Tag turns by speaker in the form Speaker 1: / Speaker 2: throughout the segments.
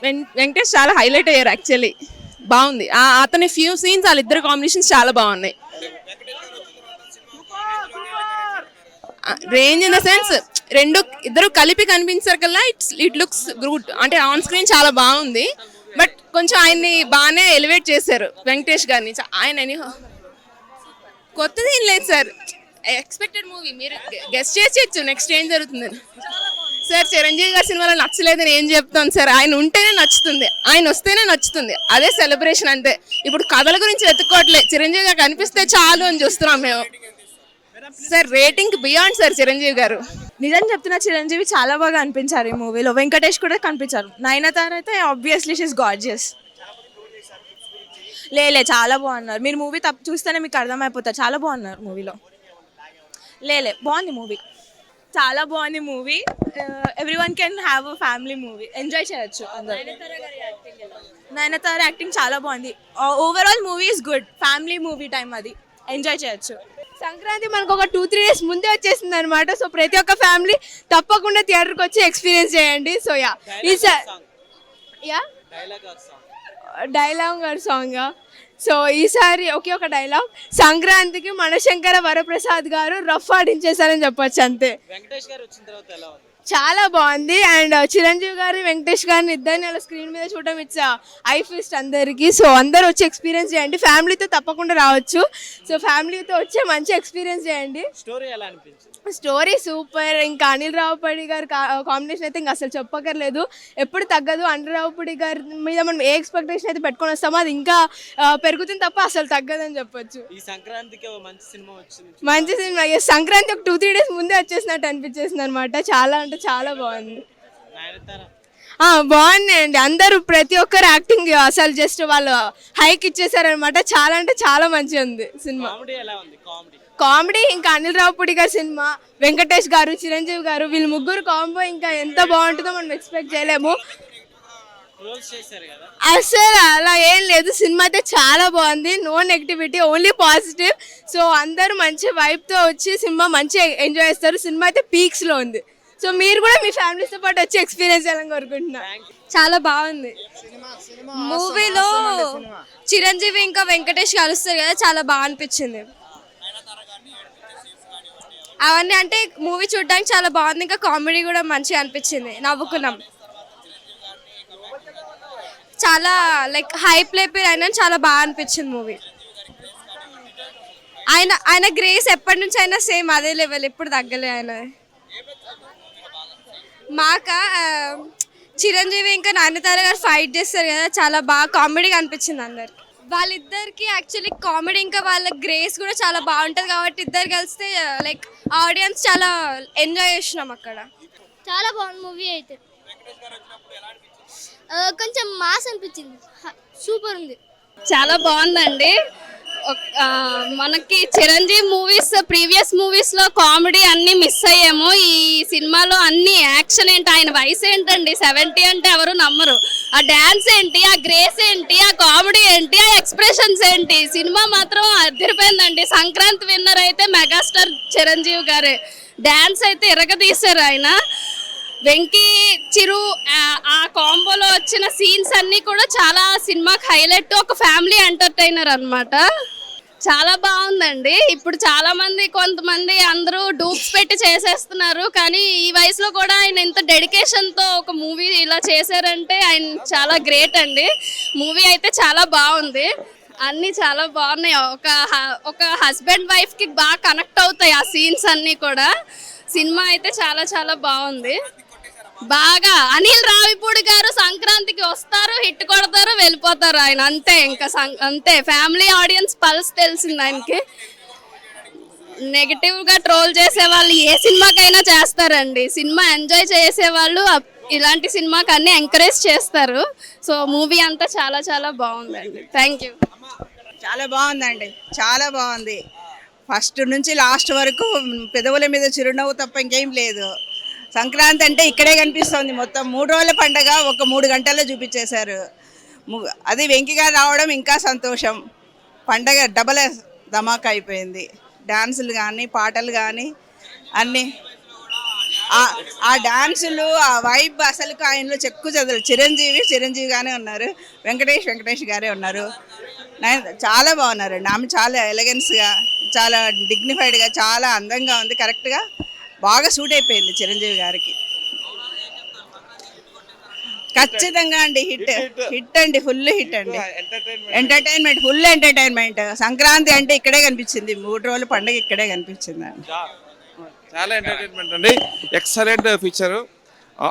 Speaker 1: వెంకటేష్ చాలా హైలైట్ అయ్యారు యాక్చువల్లీ. బాగుంది అతని ఫ్యూ సీన్స్ వాళ్ళిద్దరు కాంబినేషన్స్ చాలా బాగున్నాయి. రేంజ్ ఇన్ ద సెన్స్ ఇద్దరు కలిపి కనిపించారు కల్లా ఇట్ లుక్స్ గుడ్. అంటే ఆన్ స్క్రీన్ చాలా బాగుంది, బట్ కొంచెం ఆయన్ని బాగానే ఎలివేట్ చేశారు వెంకటేష్ గారిని. ఆయన కొత్తది ఏం లేదు సార్, ఎక్స్పెక్టెడ్ మూవీ. మీరు గెస్ట్ చేసేయచ్చు నెక్స్ట్ ఏం జరుగుతుందని. సార్ చిరంజీవి గారి సినిమాలో నచ్చలేదని ఏం చెప్తాను సార్. ఆయన ఉంటేనే నచ్చుతుంది, ఆయన వస్తేనే నచ్చుతుంది, అదే సెలబ్రేషన్ అంతే. ఇప్పుడు కథల గురించి వెతుక్కోవట్లేదు, చిరంజీవి గారు కనిపిస్తే చాలు అని చూస్తున్నాం మేము. Sir rating beyond sir Chiranjeevi గారు.
Speaker 2: నిజం చెప్తున్నా, చిరంజీవి చాలా బాగా అనిపించారు ఈ మూవీలో. వెంకటేష్ కూడా కనిపించారు. నయనతార అయితే ఆబ్వియస్లీ షీస్ గార్జియస్. లేలే చాలా బాగున్నారు. మీరు మూవీ చూస్తేనే మీకు అర్థమైపోతారు. చాలా బాగున్నారు మూవీలో. లేలే బాగుంది మూవీ, చాలా బాగుంది movie. Everyone can have a family movie, enjoy చేయొచ్చు అందరూ. నయనతార యాక్టింగ్ చాలా బాగుంది. Overall movie is good, family movie time, అది ఎంజాయ్ చేయొచ్చు.
Speaker 3: సంక్రాంతి మనకు ఒక 2-3 days ముందే వచ్చేసింది అనమాట. సో ప్రతి ఒక్క ఫ్యామిలీ తప్పకుండా థియేటర్కి వచ్చి ఎక్స్పీరియన్స్ చేయండి. So dialogue song. సో ఈసారి ఒకే ఒక డైలాగ్, సంక్రాంతికి మనశంకర వరప్రసాద్ గారు రఫ్ ఆడించేశారని చెప్పొచ్చు అంతే. చాలా బాగుంది. అండ్ చిరంజీవి గారు వెంకటేష్ గారిని ఇద్దరిని అలా స్క్రీన్ మీద చూడడం ఇట్స్ ఐ ఫీస్ట్ అందరికీ. సో అందరూ వచ్చి ఎక్స్పీరియన్స్ చేయండి. ఫ్యామిలీతో తప్పకుండా రావచ్చు. సో ఫ్యామిలీతో వచ్చే మంచి ఎక్స్పీరియన్స్ చేయండి. Story super. ఇంకా అనిల్ రావుపూడి గారి కాంబినేషన్ అయితే ఇంకా అసలు చెప్పక్కర్లేదు, ఎప్పుడు తగ్గదు. అనిల్ రావుపూడి గారి మీద మనం ఏ ఎక్స్పెక్టేషన్ అయితే పెట్టుకొని వస్తామో అది ఇంకా పెరుగుతుంది తప్ప అసలు తగ్గదని చెప్పొచ్చు. మంచి సినిమా. సంక్రాంతి ఒక 2-3 days ముందే వచ్చేసినట్టు అనిపించేసింది అనమాట. చాలా అంటే చాలా బాగుంది. బాగున్నాయండి అందరూ, ప్రతి ఒక్కరు యాక్టింగ్ అసలు జస్ట్ వాళ్ళు హైక్ ఇచ్చేసారనమాట. చాలా అంటే చాలా మంచిగా ఉంది సినిమా. కామెడీ ఇంకా అనిల్ రావుపూడి గారి సినిమా, వెంకటేష్ గారు, చిరంజీవి గారు, వీళ్ళు ముగ్గురు కాంబో ఇంకా ఎంత బాగుంటుందో మనం ఎక్స్పెక్ట్ చేయలేము. అసలు అలా ఏం లేదు, సినిమా అయితే చాలా బాగుంది. No negativity, only positive. So అందరూ మంచి వైబ్తో వచ్చి సినిమా మంచిగా ఎంజాయ్ చేస్తారు. సినిమా అయితే పీక్స్లో ఉంది. సో మీరు కూడా మీ ఫ్యామిలీతో పాటు వచ్చి ఎక్స్పీరియన్స్ చేయాలని కోరుకుంటున్నా. చాలా బాగుంది. మూవీలో చిరంజీవి ఇంకా వెంకటేష్ కలుస్తారు కదా, చాలా బాగా అనిపించింది. అవన్నీ అంటే మూవీ చూడడానికి చాలా బాగుంది. ఇంకా కామెడీ కూడా మంచిగా అనిపించింది, నవ్వుకున్నాం. చాలా లైక్ హైప్ లేపి అయినా చాలా బాగా అనిపించింది మూవీ. ఆయన గ్రేస్ ఎప్పటి నుంచి అయినా సేమ్ అదే లెవెల్, ఎప్పుడు తగ్గలే ఆయన. మాకా చిరంజీవి ఇంకా నయనతార గారు ఫైట్ చేస్తారు కదా, చాలా బాగా కామెడీగా అనిపించింది అందరికి. వాళ్ళిద్దరికి యాక్చువల్లీ కామెడీ ఇంకా వాళ్ళ గ్రేస్ కూడా చాలా బాగుంటుంది కాబట్టి ఇద్దరు కలిస్తే లైక్ ఆడియన్స్ చాలా ఎంజాయ్ చేసినాం అక్కడ.
Speaker 4: చాలా బాగుంది మూవీ అయితే. కొంచెం మాస్ అనిపించింది, సూపర్ ఉంది.
Speaker 3: చాలా బాగుందండి. మనకి చిరంజీవి మూవీస్ ప్రీవియస్ మూవీస్లో కామెడీ అన్నీ మిస్ అయ్యాము. ఈ సినిమాలో అన్ని యాక్షన్ ఏంటి, ఆయన వయసు ఏంటండి 70 అంటే ఎవరు నమ్మరు. ఆ డ్యాన్స్ ఏంటి, ఆ గ్రేస్ ఏంటి, ఆ కామెడీ ఏంటి, ఆ ఎక్స్ప్రెషన్స్ ఏంటి, సినిమా మాత్రం అదిరిపోయిందండి. సంక్రాంతి విన్నర్ అయితే మెగాస్టార్ చిరంజీవి గారే. డ్యాన్స్ అయితే ఇరగదీశారు ఆయన. వెంకీ చిరు ఆ కాంబోలో వచ్చిన సీన్స్ అన్నీ కూడా చాలా సినిమాకి హైలైట్. ఒక ఫ్యామిలీ ఎంటర్టైనర్ అన్నమాట. చాలా బాగుందండి. ఇప్పుడు చాలా మంది కొంతమంది అందరూ డూప్స్ పెట్టి చేసేస్తున్నారు, కానీ ఈ వయసులో కూడా ఆయన ఇంత డెడికేషన్తో ఒక మూవీ ఇలా చేశారంటే ఆయన చాలా గ్రేట్ అండి. మూవీ అయితే చాలా బాగుంది, అన్నీ చాలా బాగున్నాయి. ఒక హస్బెండ్ వైఫ్కి బాగా కనెక్ట్ అవుతాయి ఆ సీన్స్ అన్నీ కూడా. సినిమా అయితే చాలా చాలా బాగుంది. బాగా అనిల్ రావిపూడి గారు సంక్రాంతికి వస్తారు, హిట్ కొడతారు, వెళ్ళిపోతారు ఆయన అంతే. ఇంకా అంతే, ఫ్యామిలీ ఆడియన్స్ పల్స్ తెలిసింది ఆయనకి. నెగిటివ్గా ట్రోల్ చేసే వాళ్ళు ఏ సినిమాకైనా చేస్తారండి. సినిమా ఎంజాయ్ చేసేవాళ్ళు ఇలాంటి సినిమాకి అన్నీ ఎంకరేజ్ చేస్తారు. సో మూవీ అంతా చాలా చాలా బాగుందండి. Thank you.
Speaker 5: చాలా బాగుందండి, చాలా బాగుంది. ఫస్ట్ నుంచి లాస్ట్ వరకు పెదవుల మీద చిరునవ్వు తప్ప ఇంకేం లేదు. సంక్రాంతి అంటే ఇక్కడే కనిపిస్తుంది. మొత్తం 3 రోజుల పండగ ఒక 3 గంటల్లో చూపించేశారు. అది వెంకీ గారు రావడం ఇంకా సంతోషం. పండగ డబల్ ధమాకా అయిపోయింది. డాన్సులు కానీ పాటలు కానీ అన్నీ ఆ డాన్సులు ఆ వైబ్ అసలు ఆయనలో చెక్కు చదువు. చిరంజీవిగానే ఉన్నారు, వెంకటేష్ గారే ఉన్నారు. చాలా బాగున్నారండి. ఆమె చాలా ఎలగెన్స్గా, చాలా డిగ్నిఫైడ్గా, చాలా అందంగా ఉంది. కరెక్ట్గా బాగా సూట్ అయిపోయింది చిరంజీవి గారికి. ఖచ్చితంగా అండి హిట్ అండి, ఫుల్ హిట్ అండి. Entertainment, full entertainment. సంక్రాంతి అంటే ఇక్కడే కనిపించింది, 3 రోజుల పండుగ ఇక్కడే కనిపించింది అండి.
Speaker 6: చాలా ఎంటర్టైన్మెంట్ అండి, ఎక్సలెంట్ పిక్చర్.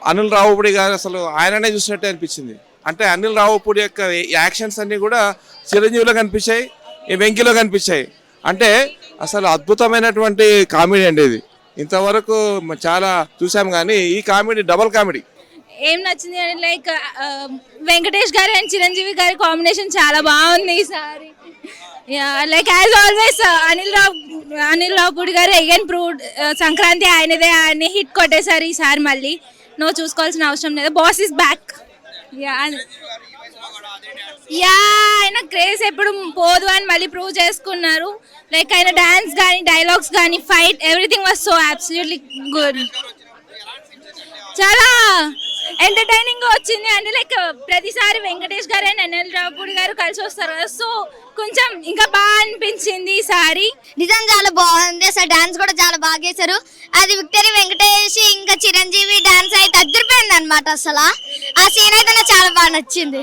Speaker 6: అనిల్ రావుపూడి గారు అసలు ఆయననే చూసినట్టే అనిపించింది. అంటే అనిల్ రావుపూడి యొక్క యాక్షన్స్ అన్నీ కూడా చిరంజీవిలో కనిపించాయి, ఈ వెంకీలో కనిపించాయి. అంటే అసలు అద్భుతమైనటువంటి కామెడీ అండి ఇది. ఇంతవరకు చాలా చూసాం కానీ ఈ కామెడీ డబల్ కామెడీ.
Speaker 2: ఏం నచ్చింది అంటే లైక్ వెంకటేష్ గారు అండ్ చిరంజీవి గారి కాంబినేషన్ చాలా బాగుంది ఈసారి. Like as always Anil Ravipudi గారు అగైన్ ప్రూవ్డ్ సంక్రాంతి ఆయనదే, ఆయన హిట్ కొట్టేశారు ఈసారి. మళ్ళీ నువ్వు చూసుకోవాల్సిన అవసరం లేదు, బాస్ ఇస్ బ్యాక్. ఆయన క్రేజ్ ఎప్పుడు పోదు అని మళ్ళీ ప్రూవ్ చేసుకున్నారు. లైక్ ఆయన డాన్స్ కానీ, డైలాగ్స్ కానీ, fight, everything was so absolutely good. చాలా ఎంటర్టైనింగ్ గా వచ్చింది. అంటే లైక్ ప్రతిసారి వెంకటేష్ గారు అండ్ అనిల్ రావుపూడి గారు కలిసి వస్తారు కదా, సో కొంచెం ఇంకా బాగా అనిపించింది ఈసారి.
Speaker 4: నిజం చాలా బాగుంది. అసలు డాన్స్ కూడా చాలా బాగా చేశారు. అది విక్టరీ వెంకటేష్ ఇంకా చిరంజీవి డాన్స్ అయితే అదిరిపోయింది అనమాట. అసలు ఆ సీన్ అయితే నాకు చాలా బాగా నచ్చింది.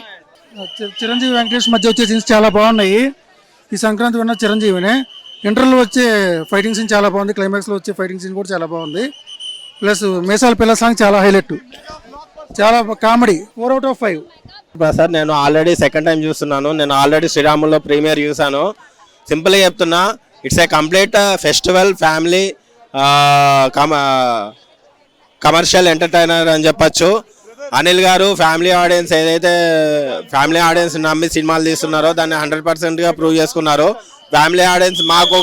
Speaker 7: చిరంజీవి వెంకటేష్ మధ్య వచ్చే సీన్స్ చాలా బాగున్నాయి. ఈ సంక్రాంతి ఉన్న చిరంజీవినే. ఇంటర్లో వచ్చే ఫైటింగ్ సీన్ చాలా బాగుంది, క్లైమాక్స్లో వచ్చే ఫైటింగ్ సీన్ కూడా చాలా బాగుంది. ప్లస్ మేసాల పిల్ల సాంగ్ చాలా హైలైట్, చాలా కామెడీ. 4 out of 5.
Speaker 8: సార్ నేను ఆల్రెడీ సెకండ్ టైం చూస్తున్నాను. నేను ఆల్రెడీ శ్రీరాముల్లో ప్రీమియర్ చూసాను. సింపుల్గా చెప్తున్నా, it's a complete festival family commercial entertainer అని చెప్పచ్చు. అనిల్ గారు ఫ్యామిలీ ఆడియన్స్ నమ్మి సినిమాలు తీస్తున్నారో దాన్ని 100%గా ప్రూవ్ చేసుకున్నారు. ఫ్యామిలీ ఆడియన్స్ మాకు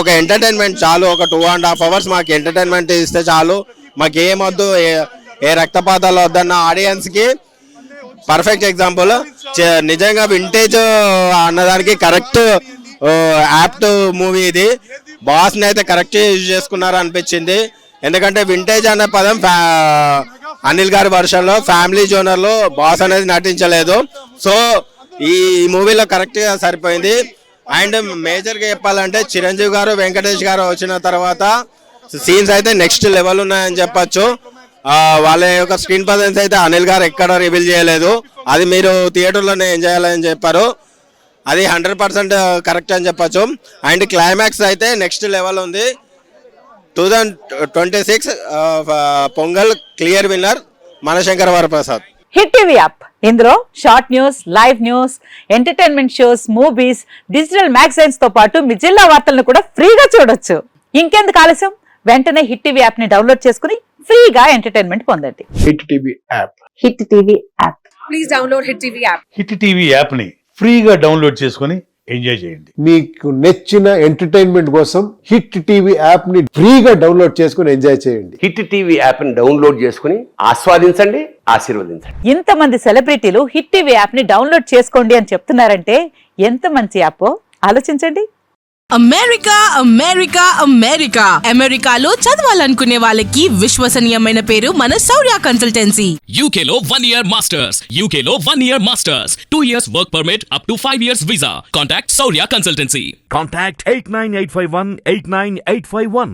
Speaker 8: ఒక ఎంటర్టైన్మెంట్ చాలు, ఒక 2.5 hours మాకు ఎంటర్టైన్మెంట్ ఇస్తే చాలు, మాకు ఏమొద్దు, ఏ రక్తపాతాలు వద్దన్న ఆడియన్స్కి పర్ఫెక్ట్ ఎగ్జాంపుల్. నిజంగా వింటేజ్ అన్నదానికి కరెక్ట్ యాప్ట్ మూవీ ఇది. బాస్ని అయితే కరెక్ట్ యూజ్ చేసుకున్నారు అనిపించింది. ఎందుకంటే వింటేజ్ అనే పదం అనిల్ గారి వర్షన్లో ఫ్యామిలీ జోనర్లో బాస్ అనేది నటించలేదు. సో ఈ మూవీలో కరెక్ట్గా సరిపోయింది. అండ్ మేజర్గా చెప్పాలంటే చిరంజీవి గారు వెంకటేష్ గారు వచ్చిన తర్వాత సీన్స్ అయితే నెక్స్ట్ లెవెల్ ఉన్నాయని చెప్పచ్చు. వాళ్ళ యొక్క స్క్రీన్ ప్రజెన్స్ అయితే అనిల్ గారు ఎక్కడ రివీల్ చేయలేదు. అది మీరు థియేటర్లోనే ఎంజాయ్ చేయాలని చెప్పారు, అది 100% కరెక్ట్ అని చెప్పచ్చు. అండ్ క్లైమాక్స్ అయితే నెక్స్ట్ లెవెల్ ఉంది. 2026 Pongal clear winner Manashankara Varaprasad.
Speaker 9: Hit TV app, ఇందులో short news, live news, entertainment shows, movies, digital magazines తో పాటు మీ జిల్లా వార్తలను కూడా ఫ్రీగా చూడొచ్చు. ఇంకెందుకు ఆలస్యం, వెంటనే హిట్ టీవీ యాప్ ని డౌన్లోడ్ చేసుకుని ఫ్రీగా ఎంటర్టైన్మెంట్ పొందండి.
Speaker 10: Hit TV app,
Speaker 9: hit TV app, please download hit TV app.
Speaker 10: Hit TV app ని ఫ్రీగా డౌన్లోడ్ చేసుకుని ఎంజాయ్ చేయండి.
Speaker 11: మీకు నచ్చిన ఎంటర్టైన్మెంట్ కోసం హిట్ టీవీ యాప్ ని ఫ్రీగా డౌన్లోడ్ చేసుకుని ఎంజాయ్ చేయండి.
Speaker 12: హిట్ టీవీ యాప్ ని డౌన్లోడ్ చేసుకుని ఆస్వాదించండి, ఆశీర్వదించండి.
Speaker 9: ఇంతమంది సెలబ్రిటీలు హిట్ టీవీ యాప్ ని డౌన్లోడ్ చేసుకోండి అని చెప్తున్నారంటే ఎంత మంచి యాప్ ఆలోచించండి.
Speaker 13: అమెరికాలో చదవాలనుకునే వాళ్ళకి విశ్వసనీయమైన పేరు మన శౌర్య కన్సల్టెన్సీ.
Speaker 14: యూకేలో 1 year masters, 2 years work permit up to 5 years visa. Contact Saurya Consultancy.
Speaker 15: Contact 89851 89851.